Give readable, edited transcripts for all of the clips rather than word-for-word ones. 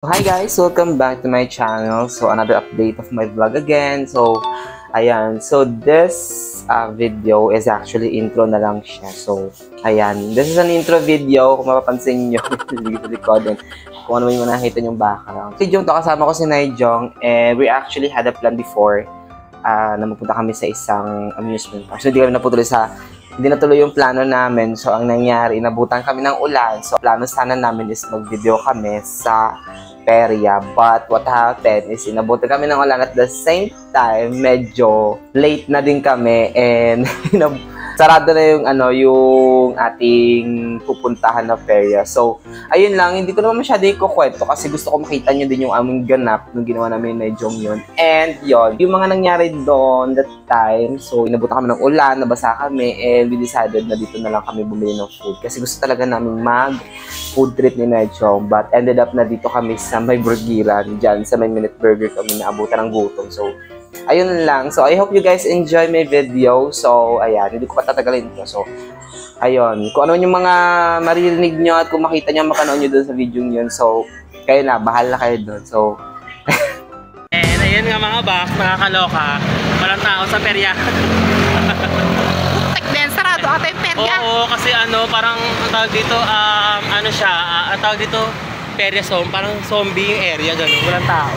Hi guys! Welcome back to my channel. So, another update of my vlog again. So, ayan. So, this video is actually intro na lang siya. So, ayan. This is an intro video. Kung mapapansin nyo, dito recording. Kung ano yung nakita yung background. Si Jong to, kasama ko si Naijong. And we actually had a plan before na magpunta kami sa isang amusement park. So, hindi natuloy yung plano namin. So, ang nangyari, inabutan kami ng ulan. So, plano sana namin is mag-video kami sa perya. But, what happened is, inabutan kami ng ulan at the same time, medyo late na din kami. And, sarado na yung ating pupuntahan na perya. So, ayun lang, hindi ko naman masyado ikukwento kasi gusto ko makita nyo din yung aming ganap nung ginawa namin na Jong yun. And yun, yung mga nangyari doon that time, so inabutan kami ng ulan, nabasa kami, and we decided na dito na lang kami bumili ng food. Kasi gusto talaga namin mag-food trip ni Jong, but ended up na dito kami sa may burgiran, dyan sa may Minute Burger kami naabutan ng gutom. So, ayun lang. So, I hope you guys enjoy my video. So, ayan. Hindi ko patatagalin ito. So, ayun. Kung ano yung mga maririnig nyo at kung makita nyo, makanood nyo dun sa video yun. So, kayo na. Bahala kayo dun. So, and ayun nga mga box, nakakaloka. Walang tao sa perya. Putek din, sarado ata yung perya. Oo, kasi parang ang tawag dito, ang tawag dito, perya parang zombie yung area, gano'n, walang tao.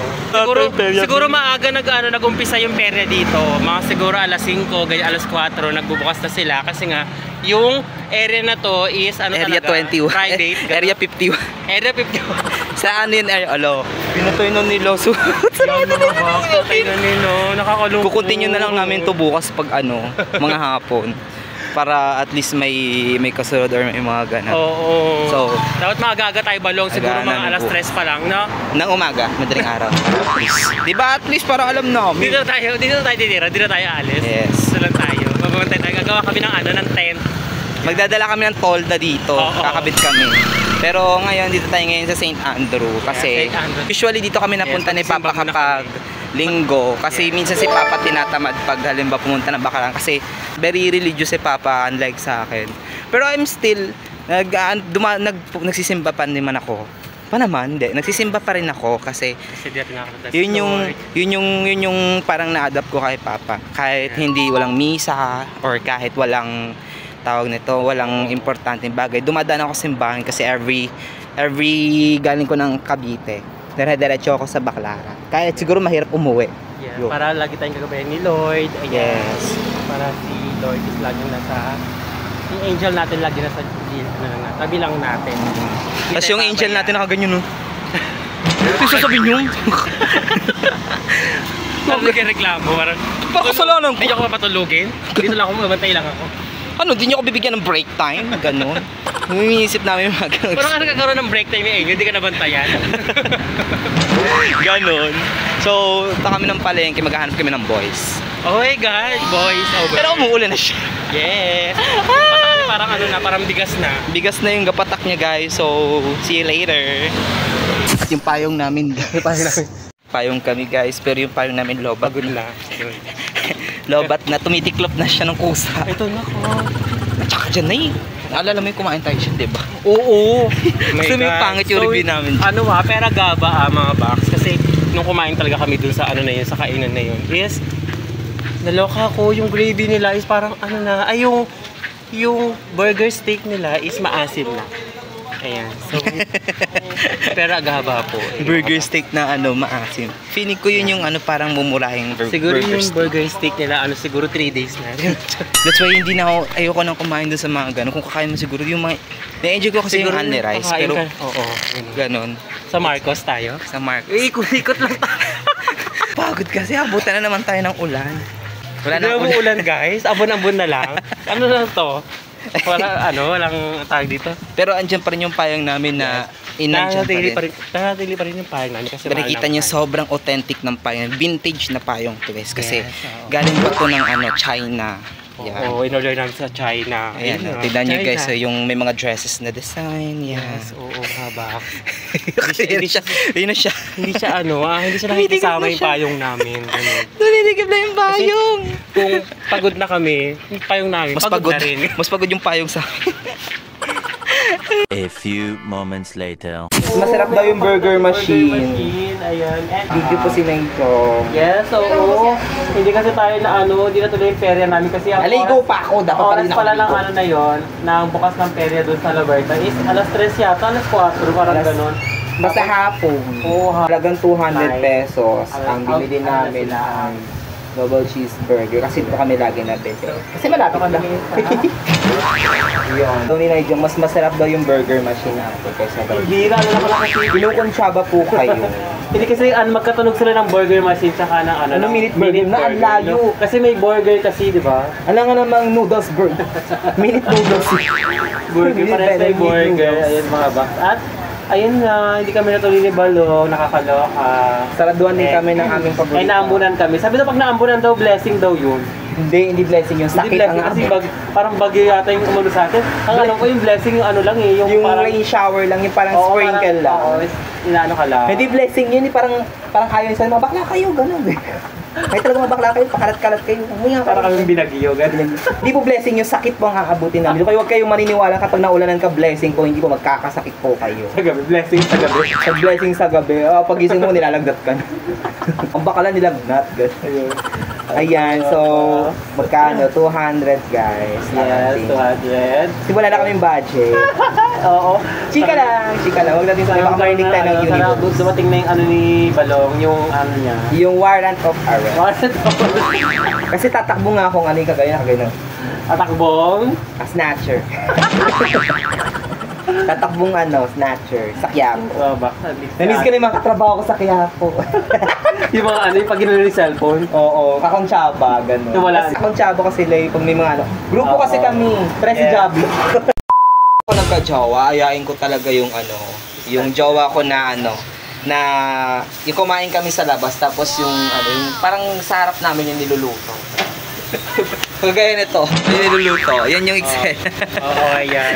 Siguro maaga nag-umpisa yung perya dito. Mga siguro alas 5, ganyan alas 4, nagbubukas na sila kasi nga yung area na to is Area talaga, 21. private. Area 51. Area 51. Saan yun area? Alo, pinatoy nun ni Loso. Yan mga box, tatay na nino, nakakalungkot. Kukuntin nyo na lang namin to bukas pag mga hapon. Para at least may kasunod or may mga ganap. Oo. So, dapat maaga tayo balong, siguro aga mga namin alas po. 3 pa lang, no? Nang umaga, madaling araw. Diba at least para alam namin. Dito tayo titira, dito tayo alis. Yes. Dito lang tayo. Magbabantay tayo. Gagawa kami ng tent. Magdadala kami ng tolda dito. Oo. Kakabit kami. Pero ngayon, dito tayo ngayon sa St. Andrew. Kasi St. Andrew. usually dito kami napunta ni Papa magsimba muna kapag linggo. Kasi minsan si Papa tinatamad pag halimbawa pumunta ng Bakaran. Kasi very religious si Papa, unlike sa akin. Pero I'm still, nagsisimba pa naman ako. Pa naman, hindi. Nagsisimba pa rin ako kasi yun yung parang na-adapt ko kay Papa. Kahit hindi walang misa or kahit walang tawag nito, walang importanteng bagay. Dumadaan ako sa simbahan kasi every galing ko ng Cavite. Dire-diretso ako sa Baclaran. Kahit siguro mahirap umuwi. Yeah, para lagi tayong gagabayan ni Lord. Ayan. Yes. Para si Lord is lagi yung angel natin lagi nasa tabi lang natin. Tapos yung angel natin nakaganyan no. Ito sasabihin nyo. Reklamo. Parang kasalanan ko. Hindi ako mapatulugin. Dito lang ako, mabantay lang ako. Di nyo ako bibigyan ng break time? Ganon. Umiisip namin yung mga ganon. Parang kagkaroon ng break time yung angel, hindi ka nabantayan. Ganon. So, punta kami ng palengke, maghahanap kami ng boys. Oh my God, boys over. Pero umuulan na siya. Yes. Parang parang bigas na. Bigas na yung gapatak niya guys. So, see you later. At yung payong namin. Payong kami guys, pero yung payong namin lobat. Pagod na. Lobat na, tumitiklop na siya ng kusa. Ito na ko. At saka dyan na eh. Naalala mo yung kumain tayo siya, diba? Oo. Kasi may pangit yung review namin. Pera gaba mga box. Kasi nung kumain talaga kami dun sa na yun, sa kainan na yun. Yes. Naloka ko, yung gravy nila is parang yung burger steak nila is maasim na. Ayan. So, pera gaba po. Burger steak na maasim. Feeling ko yun yung parang mumurahing siguro burger yung steak. burger steak nila, siguro 3 days na. That's why hindi na ayoko nang kumain dun sa mga gano'n. Kung kakain mo siguro yung mga, na-enjoy ko kasi yung honey rice. Pero, oo. gano'n. Sa Marcos tayo? Sa Marcos. Ikot lang tayo. Pagod kasi, abutan na naman tayo ng ulan. Wala na ulan guys, abon-abon na lang. Ano na to? Walang tag dito. Pero andyan pa rin yung payong namin na inandyan pa rin. Nanatili pa rin yung payong namin kasi nakikita niyo sobrang authentic ng payong. Vintage na payong to guys. Kasi galing pa to ng China. Oo, in-order namin sa China. Ayan, tignan nyo guys, yung may mga dresses na design. Yes, oo, haba. Hindi siya Hindi siya nakikisama yung payong namin. Naniligib na yung payong. Kung pagod na kami, yung payong namin, mas pagod na rin. Mas pagod yung payong sa akin. A few moments later. Masarap daw yung burger machine. Ayan. Video po si Nengchong. Yes, oo. Hindi kasi tayo na hindi na tuloy yung perya namin kasi ang Naligo pa ako. Dapat pa oras rin ako pala ng naligo. na yon, ng bukas ng perya doon sa Laberta is alas 3 yata, alas 4, parang ganun. Basta hapon. Oo, Halagang 200 pesos. Ang Out- binili out- namin out- ang double cheeseburger. Kasi ito kami lagi nabili. Kasi malapit lang. Yun. So, ninay Jong, mas masarap daw yung burger machine natin kaysa daw. Bira na naman kasi. Kinukonsyaba po kayo. Hindi kasi magkatunog sila ng burger machine tsaka ng Ano, minute burger na? Ang layo. Kasi may burger kasi, di ba? Alam nga namang noodles burger. Minute noodles. Burger, parehas may burger. Ayun mga box. At ayun nga, hindi kami natuloy ni Balong, nakakaloka. Saraduan din kami ng aming paborito. Ay, naambunan kami. Sabi daw pag naambunan daw, blessing daw yun. Hindi blessing yung sakit Hindi blessing ang kasi parang bagyo yata yung umano sa atin. Ang alam ko yung blessing yung ano lang eh. Yung parang rain shower lang, yung parang Oo, sprinkle lang. Oo, inaano ka lang. Hindi blessing yun, parang ayaw sa mga bakla kayo, ganun. Kahit talaga mga bakla kayo, pakalat-kalat kayo. Parang kami binagyo, ganun. Hindi po blessing yung sakit po ang aabutin namin. Kaya huwag kayong maniniwala kapag naulanan ka blessing po, hindi po magkakasakit po kayo. Sa gabi, blessing sa gabi. Sa blessing sa gabi, pagising mo nilalagdat ka na. Ang bakala nilagnat, ganun. Ayan, so magkano? 200 guys. Yes, 200. Kasi wala na kaming budget. Oo. Chika lang. Huwag natin sabi, baka marinig tayo ng universe. Dumating na yung ano ni Balong, yung ano niya. Yung warrant of arrest. Warrant of Kasi tatakbo nga akong ano yung kagaya ng Atakbong. snatcher. Tatakbong snatcher. Sa Quiapo. Oh, bak. Namiss ko na yung mga katrabaho ko sa Quiapo. Yung mga ano, yung pag ginano yung cellphone. Oo, kakonsyaba, gano'n. Wala. Kakonsyaba kasi sila pag may mga grupo kasi kami, Presi Jablo. Ako nagka-jowa, ayain ko talaga yung yung jowa ko na na yung kumain kami sa labas tapos yung parang sa harap namin yung niluluto. Kagaya nito, yung niluluto. Yan yung eksena. Oo, ayan.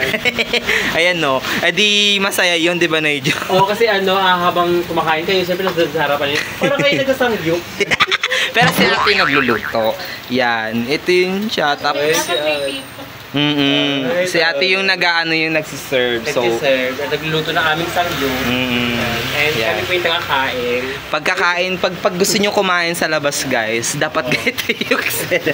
Ayan no. Eh di masaya yun, di ba Naijo? Oo, kasi habang kumakain kayo, siyempre nasa harapan niyo. Parang kayo nagsasangyup. Pero si ate nagluluto. Yan. Ito yun siya. Tapos, si ate yung yung nagsiserve. So, nagluluto ng aming sangyup. And kami po yung tagakain. Pagkakain, pag gusto nyo kumain sa labas guys, dapat ganito yung eksena.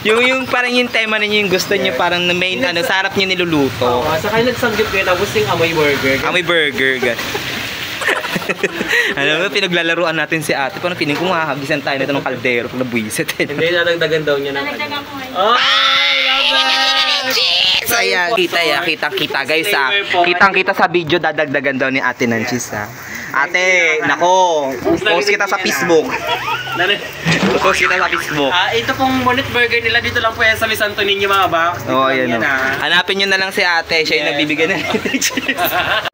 yung parang yung tema ninyo yung gusto nyo parang na main sa harap nyo niluluto. Oo, sa kayo nagsangyup kayo tapos yung amoy burger. Amoy burger, guys. Alam mo, pinaglalaruan natin si ate. Paano piling ko hahagisan tayo nito ng kaldero pag nabuisit. Hindi, nadagdagan daw niya ng Nadagdagan ko ngayon. Oh, love it! Ayan, kitang-kita guys ha. Kitang-kita sa video, dadagdagan daw ni ate ng cheese ha. Ate, nako, post kita sa Facebook. Post kita sa Facebook. Ito pong bonnet burger nila dito lang po yan sa Miss Antoninio mga box. Oo, ayan o. Hanapin nyo na lang si ate, siya yung nagbibigay ng cheese.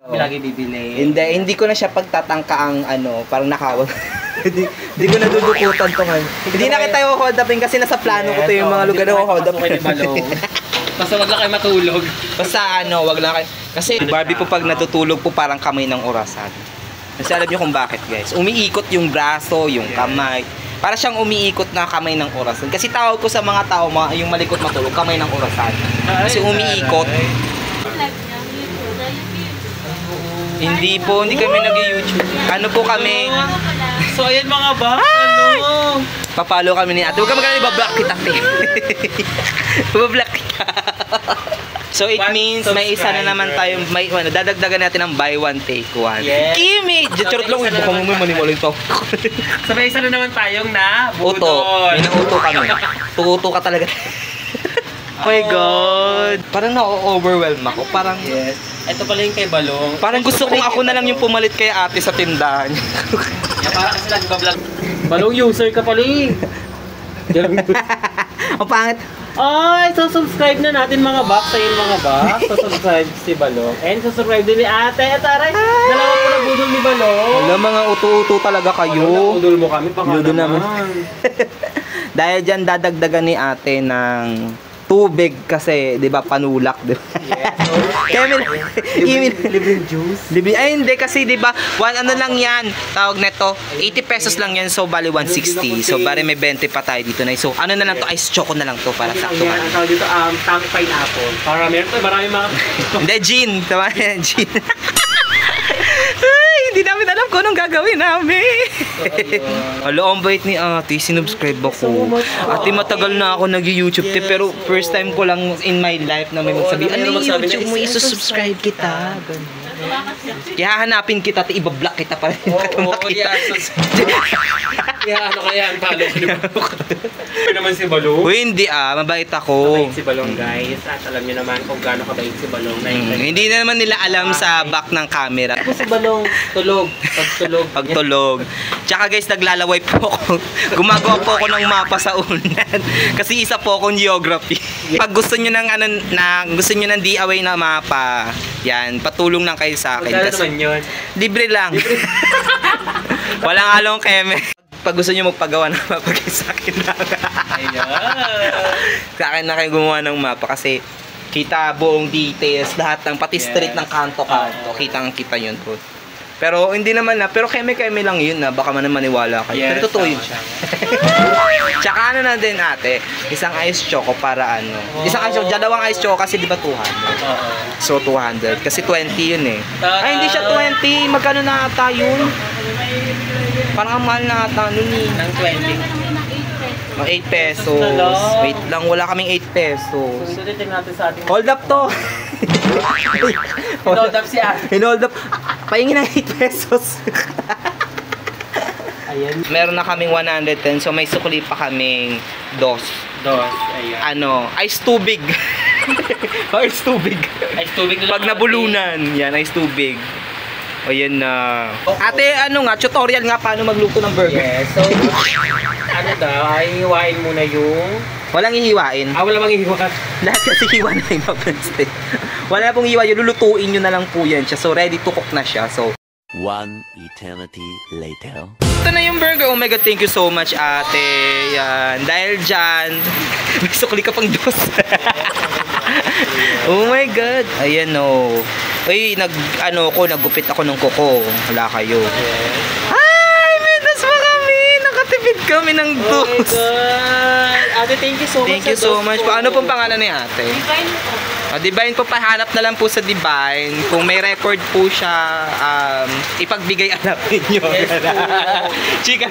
Lagi bibili. Hindi ko na siya pagtatangka ang parang nakawag. Hindi ko nadudukutan to man. Hindi na kita yung hold upin kasi nasa plano ko to yung mga lugar na hold up. Basta wag lang kayo matulog. Basta wag lang kayo. Kasi Barbie po pag natutulog po parang kamay ng orasan. Kasi alam niyo kung bakit guys. Umiikot yung braso, yung kamay. Para siyang umiikot na kamay ng orasan. Kasi tawag ko sa mga tao, yung malikot matulog, kamay ng orasan. Kasi umiikot. Hindi po, hindi kami nag-YouTube. Ano po kami? So ayan mga box, Papalo kami ni ate. Huwag ka magkala, ibablock kita. Ibablock kita. So it means may isa na naman tayong dadagdagan natin ng buy one take one. Yes. Kimi! Charot lang, baka mo may maniwala ito. So may isa na naman tayong na budol. Uto. May nauto kami. Tuto ka talaga. Oh my God. Parang na-overwhelm ako. Parang Yes. Ito pala yung kay Balong. Parang gusto kong ako na lang yung pumalit kay ate sa tindahan. Parang kasi nagbablog. Balong user ka pala eh. Ang pangit. Ay, so subscribe na natin mga box. Ayun mga box. So subscribe si Balong. And subscribe din ni ate. At aray, dalawa po na budol ni Balong. Alam, mga uto-uto talaga kayo. Budol mo kami. Baka Budol naman. Dahil dyan dadagdagan ni ate ng tubig kasi, di ba, panulak, di ba? Yes. Libreng juice? Ay, hindi kasi, di ba, ano lang yan, tawag neto, 80 pesos lang yan, so bali 160. So, bali may 20 pa tayo dito na. So, ano na lang to, ice choco na lang to para saktuhan. Ang tawag dito, tang pineapple. Para marami mga... Hindi, gin. Tama yan, gin. Ay, hindi namin alam kung anong gagawin namin. Alo, ang bait ni ate, sinubscribe ako. Ate, matagal na ako nag-YouTube, pero first time ko lang in my life na may magsabi, ano yung YouTube mo, isusubscribe kita. Kaya hanapin kita, ibablock kita pa rin. Kaya ano kaya ang follow ko naman si Balong. Uy, hindi mabait ako. Mabait si Balong, guys. At alam niyo naman kung gaano kabait si Balong. Hindi na naman nila alam sa back ng camera. Ako si Balong, tulog. Pagtulog. Tsaka guys, naglalaway po ako. Gumagawa po ako ng mapa sa unan. Kasi isa po akong geography. Pag gusto niyo ng gusto niyo ng DIY na mapa, yan, patulong lang kayo sa akin. Kasi naman yun. Libre lang. Walang halong keme. Pag gusto nyo magpagawa ng mapa, sa akin lang. Sa akin na kayo gumawa ng mapa kasi kita buong details, lahat ng pati street ng kanto-kanto. Kitang-kita yun po. Pero hindi naman pero keme-keme lang yun baka man maniwala kayo. Pero totoo yun siya. Tsaka ano na din ate, isang ice choco para isang ice choco, dalawang ice choco kasi di ba 200? So 200 kasi 20 yun Ay hindi siya 20, magkano na ata yun? Parang ang mahal na ata nun Ng 20. 8 pesos. Wait lang, wala kaming 8 pesos. Susulitin natin sa ating... Hold up to! Hold up siya. Hold up. Pahingin ng 8 pesos. Ayan. Meron na kaming 110, so may sukli pa kaming dos. Ayan. Ice tubig. Ice tubig. Ice tubig lang. Pag nabulunan, yan, ice tubig. Ayan na. Ate, tutorial nga paano magluto ng burger. Yes, so, ay hiwain muna yung... Walang ihiwain. Wala bang ihiwain? Lahat kasi hiwa na yung mapenstik. Wala pong hiwa yun, lulutuin nyo na lang po yan siya. So, ready to cook na siya. So, one eternity later. Ito na yung burger. Oh my God, thank you so much, ate. Yan. Dahil dyan, may sukli ka pang dos. Oh my God. Ayan Uy, naggupit ako ng kuko. Wala kayo. Ay, may dos pa kami. Nakatipid kami ng dos. Oh my God. Ate, thank you so much. Thank you so much. Ano pong pangalan ni ate? Divine po. Divine po, pahanap na lang po sa Divine. Kung may record po siya, ipagbigay alam ninyo. Yes, Chika,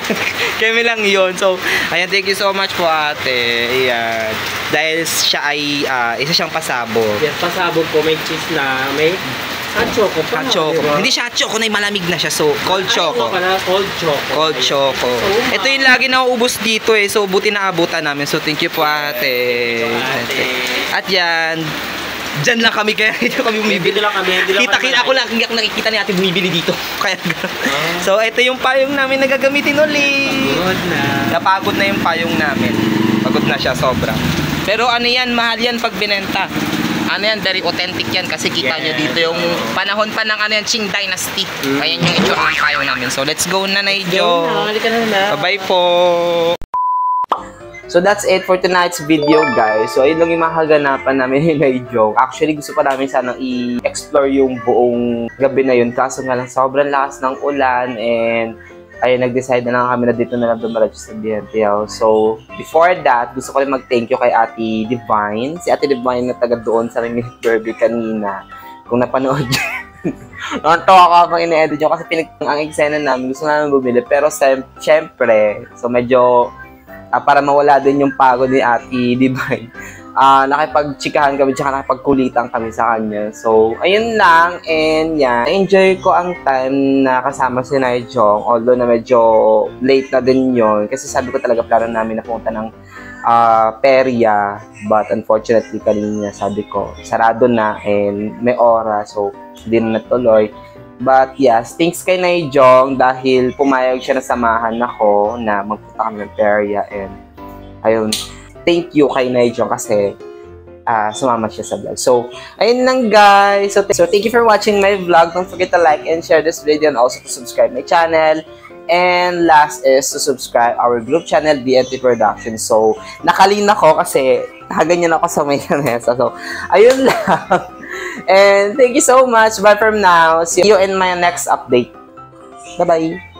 kami lang yun. So, ayan, thank you so much po ate. Ayan. Dahil siya ay, isa siyang pasabog. Yes, pasabog po. May cheese na, may hot choco pa. Hot choco. Diba? Hindi siya hot choco, malamig na siya. So, cold choco. Cold choco. Cold choco. Ito yung lagi nauubos dito So, buti na abutan namin. So, thank you po ate. At yan, dyan lang kami, kaya dito kami bumibili. Kita-kita ako lang, nakikita ni ate bumibili dito. Kaya So, ito yung payong namin na gagamitin ulit. Pagod na. Napagod na yung payong namin. Pagod na siya, sobra. Pero yan, mahal yan pag binenta. Yan, very authentic yan kasi kita nyo dito yung panahon pa ng Qing Dynasty. Ayan yung itsura ng payong namin. So, let's go na, Naijo. Bye-bye po. So that's it for tonight's video, guys. So ayun lang yung mga kaganapan namin ni Naijo. Actually, gusto pa namin sanang i-explore yung buong gabi na yun. Kaso nga lang, sobrang lakas ng ulan and ayun, nag-decide na lang kami na dito na lang dumalatch sa BNTL. So, before that, gusto ko rin mag-thank you kay Ate Divine. Si Ate Divine na taga doon sa Mini Burger kanina. Kung napanood nyo. Nakatawa ko habang ina-edit nyo kasi ang eksena namin. Gusto namin bumili. Pero syempre, so medyo para mawala din yung pagod ni Ate Divine. Nakipag-chikahan kami tsaka nakipagkulitan kami sa kanya. So, ayun lang. And yan, enjoy ko ang time na kasama si Naijong. Although na medyo late na din yon kasi sabi ko talaga plano namin na pumunta ng perya. But unfortunately, kanina sabi ko, sarado na and may oras. So, hindi na natuloy. But yes, thanks kay Naijong dahil pumayag siya na samahan ako na magpunta kami ng perya. And ayun, thank you kay Naijong kasi sumama siya sa vlog. So, ayun lang guys. So, thank you for watching my vlog. Don't forget to like and share this video and also to subscribe my channel. And last is to subscribe our group channel, BNT Productions. So, nakalin ako kasi nakaganyan ako sa may kanesa. So, ayun lang. And thank you so much. Bye from now. See you in my next update. Bye-bye.